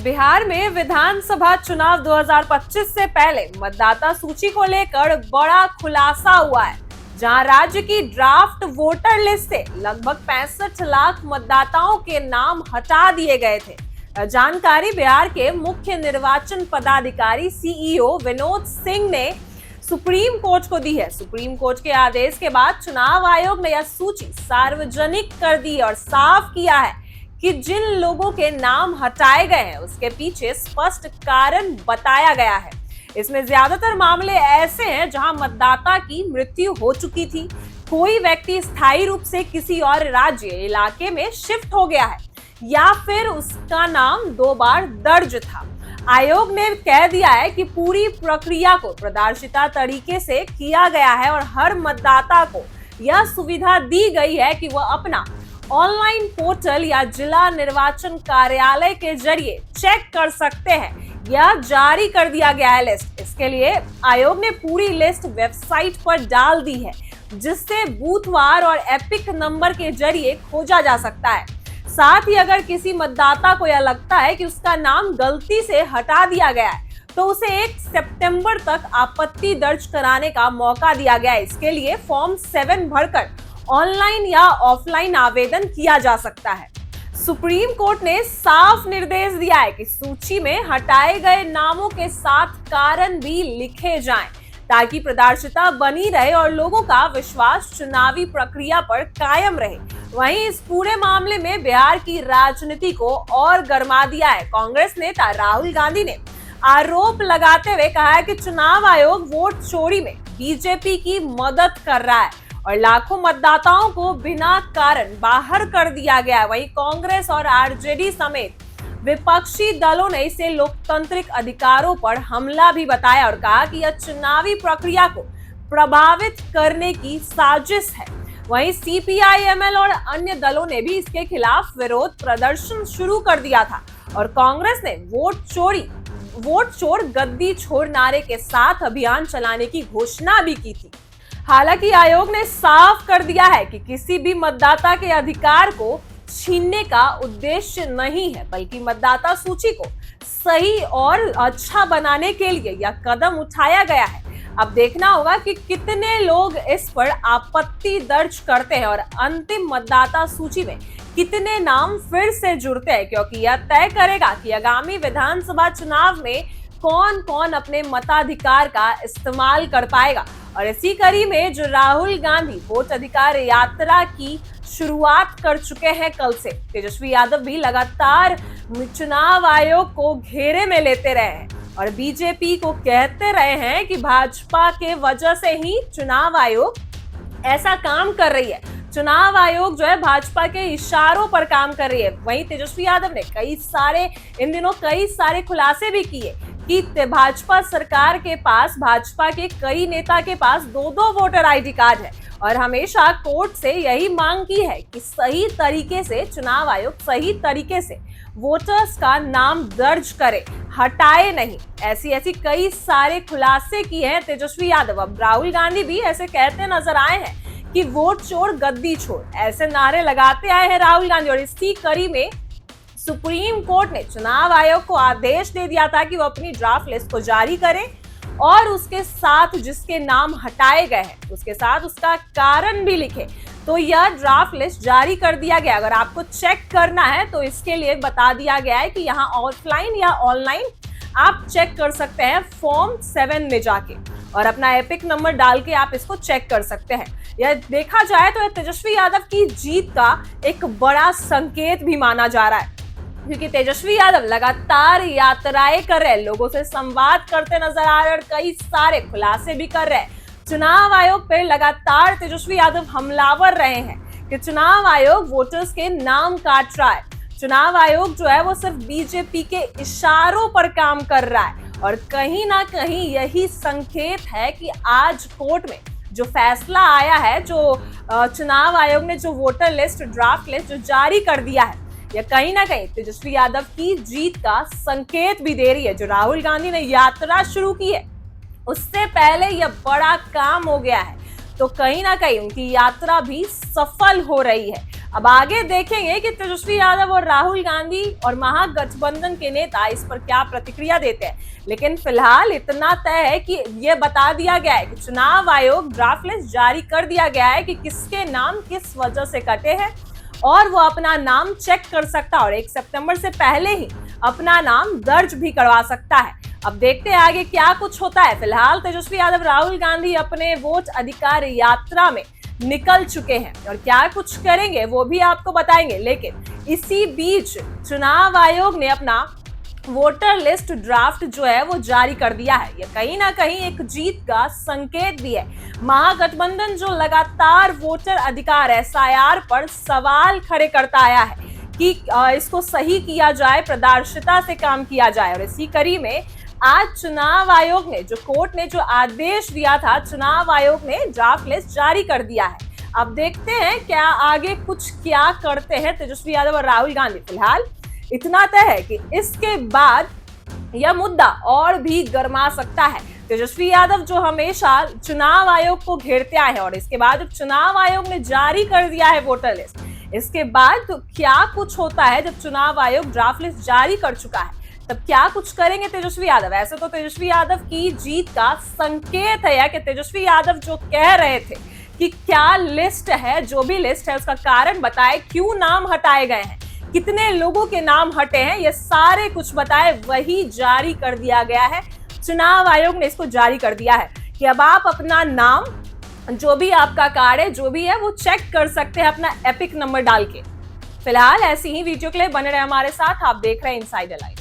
बिहार में विधानसभा चुनाव 2025 से पहले मतदाता सूची को लेकर बड़ा खुलासा हुआ है, जहां राज्य की ड्राफ्ट वोटर लिस्ट से लगभग 65 लाख मतदाताओं के नाम हटा दिए गए थे। जानकारी बिहार के मुख्य निर्वाचन पदाधिकारी सीईओ विनोद सिंह ने सुप्रीम कोर्ट को दी है। सुप्रीम कोर्ट के आदेश के बाद चुनाव आयोग ने यह सूची सार्वजनिक कर दी और साफ किया है कि जिन लोगों के नाम हटाए गए हैं उसके पीछे स्पष्ट कारण बताया गया है। इसमें ज्यादातर मामले ऐसे हैं जहां मतदाता की मृत्यु हो चुकी थी, कोई व्यक्ति स्थायी रूप से किसी और राज्य इलाके में शिफ्ट हो गया है या फिर उसका नाम 2 बार दर्ज था। आयोग ने कह दिया है कि पूरी प्रक्रिया को पारदर्शिता तरीके से किया गया है और हर मतदाता को यह सुविधा दी गई है कि वह अपना ऑनलाइन पोर्टल या जिला निर्वाचन कार्यालय के जरिए चेक कर सकते हैं। यह जारी कर दिया गया है लिस्ट। इसके लिए आयोग ने पूरी लिस्ट वेबसाइट पर डाल दी है, जिससे बूथवार और एपिक नंबर के जरिए खोजा जा सकता है। साथ ही अगर किसी मतदाता को यह लगता है कि उसका नाम गलती से हटा दिया गया है तो उसे 1 सितंबर तक आपत्ति दर्ज कराने का मौका दिया गया है। इसके लिए फॉर्म 7 भरकर ऑनलाइन या ऑफलाइन आवेदन किया जा सकता है। सुप्रीम कोर्ट ने साफ निर्देश दिया है कि सूची में हटाए गए नामों के साथ कारण भी लिखे जाएं, ताकि पारदर्शिता बनी रहे और लोगों का विश्वास चुनावी प्रक्रिया पर कायम रहे। वहीं इस पूरे मामले में बिहार की राजनीति को और गर्मा दिया है। कांग्रेस नेता राहुल गांधी ने आरोप लगाते हुए कहा है कि चुनाव आयोग वोट चोरी में बीजेपी की मदद कर रहा है और लाखों मतदाताओं को बिना कारण बाहर कर दिया गया। वहीं कांग्रेस और आरजेडी समेत विपक्षी दलों ने इसे लोकतांत्रिक अधिकारों पर हमला भी बताया और कहा कि यह चुनावी प्रक्रिया को प्रभावित करने की साजिश है। वहीं सीपीआई-एमएल और अन्य दलों ने भी इसके खिलाफ विरोध प्रदर्शन शुरू कर दिया था और कांग्रेस ने वोट चोर गद्दी छोड़ नारे के साथ अभियान चलाने की घोषणा भी की थी। हालांकि आयोग ने साफ कर दिया है कि किसी भी मतदाता के अधिकार को छीनने का उद्देश्य नहीं है, बल्कि मतदाता सूची को सही और अच्छा बनाने के लिए यह कदम उठाया गया है। अब देखना होगा कि कितने लोग इस पर आपत्ति दर्ज करते हैं और अंतिम मतदाता सूची में कितने नाम फिर से जुड़ते हैं, क्योंकि यह तय करेगा कि आगामी विधानसभा चुनाव में कौन कौन अपने मताधिकार का इस्तेमाल कर पाएगा। और इसी कड़ी में जो राहुल गांधी वोट अधिकार यात्रा की शुरुआत कर चुके हैं कल से, तेजस्वी यादव भी लगातार चुनाव आयोग को घेरे में लेते रहे हैं और बीजेपी को कहते रहे हैं कि भाजपा के वजह से ही चुनाव आयोग ऐसा काम कर रही है। चुनाव आयोग जो है भाजपा के इशारों पर काम कर रही है। वहीं तेजस्वी यादव ने इन दिनों कई सारे खुलासे भी किए कि भाजपा सरकार के पास, भाजपा के कई नेता के पास 2-2 वोटर आईडी कार्ड है और हमेशा कोर्ट से यही मांग की है कि सही तरीके से चुनाव आयोग सही तरीके से वोटर्स का नाम दर्ज करे, हटाए नहीं। ऐसी कई सारे खुलासे किए हैं तेजस्वी यादव। अब राहुल गांधी भी ऐसे कहते नजर आए हैं कि वोट चोर गद्दी छोड़, ऐसे नारे लगाते आए हैं राहुल गांधी। और इसी कड़ी में सुप्रीम कोर्ट ने चुनाव आयोग को आदेश दे दिया था कि वो अपनी ड्राफ्ट लिस्ट को जारी करे और उसके साथ जिसके नाम हटाए गए हैं उसके साथ उसका कारण भी लिखे। तो यह ड्राफ्ट लिस्ट जारी कर दिया गया। अगर आपको चेक करना है तो इसके लिए बता दिया गया है कि यहाँ ऑफलाइन या ऑनलाइन आप चेक कर सकते हैं फॉर्म 7 में जाके और अपना एपिक नंबर डाल के आप इसको चेक कर सकते हैं। यह देखा जाए तो तेजस्वी यादव की जीत का एक बड़ा संकेत भी माना जा रहा है, क्योंकि तेजस्वी यादव लगातार यात्राएं कर रहे हैं, लोगों से संवाद करते नजर आ रहे हैं और कई सारे खुलासे भी कर रहे हैं। चुनाव आयोग पर लगातार तेजस्वी यादव हमलावर रहे हैं कि चुनाव आयोग वोटर्स के नाम काट रहा है। चुनाव आयोग जो है वो सिर्फ बीजेपी के इशारों पर काम कर रहा है और कहीं ना कहीं यही संकेत है कि आज कोर्ट में जो फैसला आया है, जो चुनाव आयोग ने जो वोटर लिस्ट, ड्राफ्ट लिस्ट जो जारी कर दिया है, यह कहीं ना कहीं तेजस्वी यादव की जीत का संकेत भी दे रही है। जो राहुल गांधी ने यात्रा शुरू की है उससे पहले यह बड़ा काम हो गया है, तो कहीं ना कहीं उनकी यात्रा भी सफल हो रही है। अब आगे देखेंगे कि तेजस्वी यादव और राहुल गांधी और महागठबंधन के नेता इस पर क्या प्रतिक्रिया देते हैं। लेकिन फिलहाल इतना तय है कि यह बता दिया गया है कि चुनाव आयोग ड्राफ्ट लिस्ट जारी कर दिया गया है कि किसके नाम किस वजह से कटे हैं और वो अपना नाम चेक कर सकता है और 1 सितंबर से पहले ही अपना नाम दर्ज भी करवा सकता है। अब देखते हैं आगे क्या कुछ होता है। फिलहाल तेजस्वी यादव राहुल गांधी अपने वोट अधिकार यात्रा में निकल चुके हैं और क्या कुछ करेंगे वो भी आपको बताएंगे। लेकिन इसी बीच चुनाव आयोग ने अपना वोटर लिस्ट ड्राफ्ट जो है वो जारी कर दिया है। ये कहीं ना कहीं एक जीत का संकेत भी है। महागठबंधन जो लगातार वोटर अधिकार SIR पर सवाल खड़े करता आया है कि इसको सही किया जाए, पारदर्शिता से काम किया जाए, और इसी कड़ी में आज चुनाव आयोग ने जो कोर्ट ने जो आदेश दिया था, चुनाव आयोग ने ड्राफ्ट लिस्ट जारी कर दिया है। अब देखते हैं क्या आगे कुछ क्या करते हैं तेजस्वी यादव और राहुल गांधी। फिलहाल इतना तय है कि इसके बाद यह मुद्दा और भी गर्मा सकता है। तेजस्वी यादव जो हमेशा चुनाव आयोग को घेरते आए हैं और इसके बाद जब चुनाव आयोग ने जारी कर दिया है वोटर लिस्ट, इसके बाद तो क्या कुछ होता है जब चुनाव आयोग ड्राफ्ट लिस्ट जारी कर चुका है, तब क्या कुछ करेंगे तेजस्वी यादव। ऐसे तो तेजस्वी यादव की जीत का संकेत है कि तेजस्वी यादव जो कह रहे थे कि क्या लिस्ट है, जो भी लिस्ट है उसका कारण बताए, क्यों नाम हटाए गए हैं, कितने लोगों के नाम हटे हैं, ये सारे कुछ बताए, वही जारी कर दिया गया है। चुनाव आयोग ने इसको जारी कर दिया है कि अब आप अपना नाम, जो भी आपका कार्ड है, जो भी है, वो चेक कर सकते हैं अपना एपिक नंबर डाल के। फिलहाल ऐसी ही वीडियो के लिए बने रहे हमारे साथ। आप देख रहे हैं इनसाइडर लाइव।